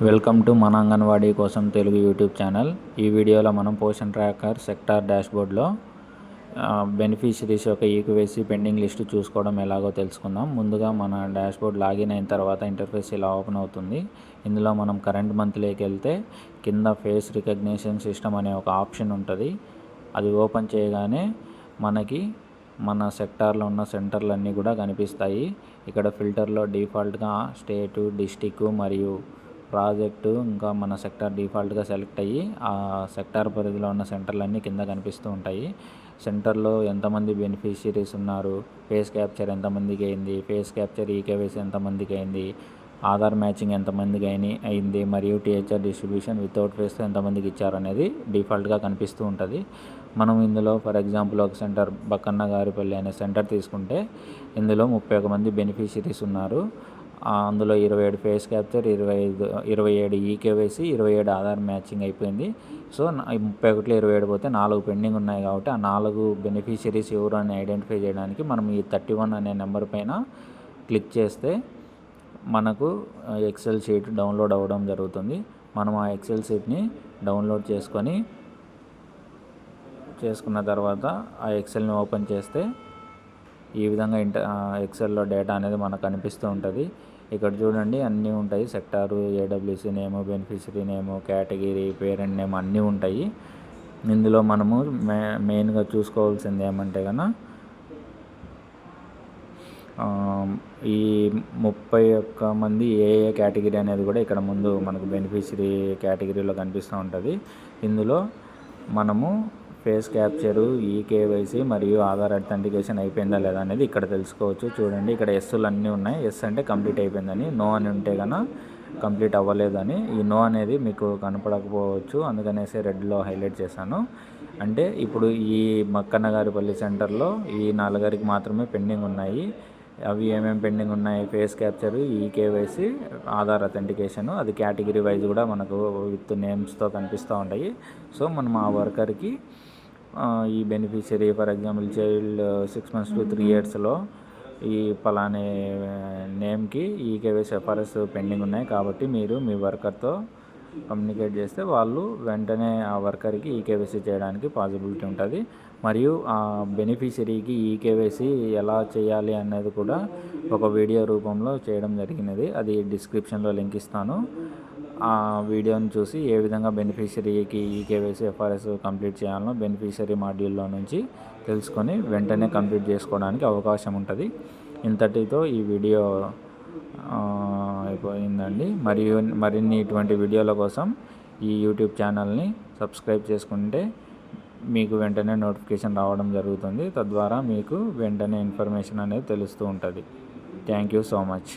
Welcome to మన అంగన్వాడీ కోసం Telugu YouTube channel. ఈ వీడియోలో మనం పోషన్ ట్రాకర్ సెక్టార్ డాష్బోర్డ్లో బెనిఫిషరీస్ యొక్క ఈక్వేసీ పెండింగ్ లిస్ట్ చూసుకోవడం ఎలాగో తెలుసుకుందాం. ముందుగా మన డాష్బోర్డ్ లాగిన్ అయిన తర్వాత ఇంటర్ఫేస్ ఇలా ఓపెన్ అవుతుంది. ఇందులో మనం కరెంట్ మంత్లోకి వెళ్తే కింద ఫేస్ రికగ్నిషన్ సిస్టమ్ అనే ఒక ఆప్షన్ ఉంటుంది. అది ఓపెన్ చేయగానే మనకి మన సెక్టార్లో ఉన్న సెంటర్లు అన్నీ కూడా కనిపిస్తాయి. ఇక్కడ ఫిల్టర్లో డిఫాల్ట్గా స్టేటు, డిస్టిక్ మరియు ప్రాజెక్టు ఇంకా మన సెక్టార్ డిఫాల్ట్గా సెలెక్ట్ అయ్యి ఆ సెక్టార్ పరిధిలో ఉన్న సెంటర్లన్నీ కింద కనిపిస్తూ ఉంటాయి. సెంటర్లో ఎంతమంది బెనిఫిషరీస్ ఉన్నారు, ఫేస్ క్యాప్చర్ ఎంతమందికి అయింది, ఫేస్ క్యాప్చర్ ఈకేవైసీ ఎంతమందికి అయింది, ఆధార్ మ్యాచింగ్ ఎంతమందికి అయింది మరియు టీహెచ్ఆర్ డిస్ట్రిబ్యూషన్ వితౌట్ ఫేస్తో ఎంతమందికి ఇచ్చారు అనేది డిఫాల్ట్గా కనిపిస్తూ ఉంటుంది. మనం ఇందులో ఫర్ ఎగ్జాంపుల్ ఒక సెంటర్ బక్కన్న గారిపల్లి అనే సెంటర్ తీసుకుంటే ఇందులో 31 మంది బెనిఫిషరీస్ ఉన్నారు. అందులో 27 face capture, 27 eKYC, 27 Aadhaar matching అయిపోయింది. సో 31లో 27 పోతే 4 పెండింగ్ ఉన్నాయి. కాబట్టి ఆ 4 బెనిఫిషరీస్ ఎవరు అని ఐడెంటిఫై చేయడానికి మనం ఈ 31 అనే నెంబర్ పైన క్లిక్ చేస్తే మనకు ఎక్సెల్ షీట్ డౌన్లోడ్ అవ్వడం జరుగుతుంది. మనం ఆ ఎక్సెల్ షీట్ని డౌన్లోడ్ చేసుకున్న తర్వాత ఆ ఎక్సెల్ని ఓపెన్ చేస్తే ఈ విధంగా ఎక్సెల్లో డేటా అనేది మనకు కనిపిస్తూ ఉంటుంది. ఇక్కడ చూడండి అన్నీ ఉంటాయి. సెక్టారు, ఏడబ్ల్యూసీ నేము, బెనిఫిషరీ నేము, కేటగిరీ, పేరెంట్ నేమ్ అన్నీ ఉంటాయి. ఇందులో మనము మెయిన్గా చూసుకోవాల్సింది ఏమంటే కనుక ఈ 31 మంది ఏ కేటగిరీ అనేది కూడా ఇక్కడ ముందు మనకు బెనిఫిషరీ కేటగిరీలో కనిపిస్తూ ఉంటుంది. ఇందులో మనము ఫేస్ క్యాప్చరు, ఈకేవైసీ మరియు ఆధార్ అథెంటికేషన్ అయిపోయిందా లేదా అనేది ఇక్కడ తెలుసుకోవచ్చు. చూడండి ఇక్కడ ఎస్లు అన్నీ ఉన్నాయి. ఎస్ అంటే కంప్లీట్ అయిపోయిందని, నో అని ఉంటే కనుక కంప్లీట్ అవ్వలేదని. ఈ నో అనేది మీకు కనపడకపోవచ్చు, అందుకనేసి రెడ్లో హైలైట్ చేశాను. అంటే ఇప్పుడు ఈ మక్కన్న గారిపల్లి సెంటర్లో ఈ 4 మాత్రమే పెండింగ్ ఉన్నాయి. అవి ఏమేమి పెండింగ్ ఉన్నాయి? Face capture, eKYC, Aadhaar authentication. అది కేటగిరీ వైజ్ కూడా మనకు విత్ నేమ్స్తో కనిపిస్తూ ఉంటాయి. సో మనం ఆ వర్కర్కి ఈ beneficiary for example child 6 months to 3 yearsలో ఈ పలానే నేమ్కి ఈకేవైసీ ఎఫ్ఆర్ఎస్ పెండింగ్ ఉన్నాయి. కాబట్టి మీరు మీ వర్కర్తో కమ్యూనికేట్ చేస్తే వాళ్ళు వెంటనే ఆ వర్కర్కి ఈకేవైసీ చేయడానికి పాసిబిలిటీ ఉంటుంది. మరియు ఆ బెనిఫిషరీకి ఈకేవైసీ ఎలా చేయాలి అనేది కూడా ఒక వీడియో రూపంలో చేయడం జరిగినది. అది డిస్క్రిప్షన్లో లింక్ ఇస్తాను. ఆ వీడియోని చూసి ఏ విధంగా బెనిఫిషరీకి ఈకేవైసీ ఎఫ్ఆర్ఎస్ కంప్లీట్ చేయాలనో బెనిఫిషరీ మాడ్యూల్లో నుంచి తెలుసుకొని వెంటనే కంప్లీట్ చేసుకోవడానికి అవకాశం ఉంటుంది. ఇంతటితో ఈ వీడియో అయిపోయిందండి. మరియు మరిన్ని ఇటువంటి వీడియోల కోసం ఈ యూట్యూబ్ ఛానల్ని సబ్స్క్రైబ్ చేసుకుంటే మీకు వెంటనే నోటిఫికేషన్ రావడం జరుగుతుంది. తద్వారా మీకు వెంటనే ఇన్ఫర్మేషన్ అనేది తెలుస్తూ ఉంటుంది. Thank you so much.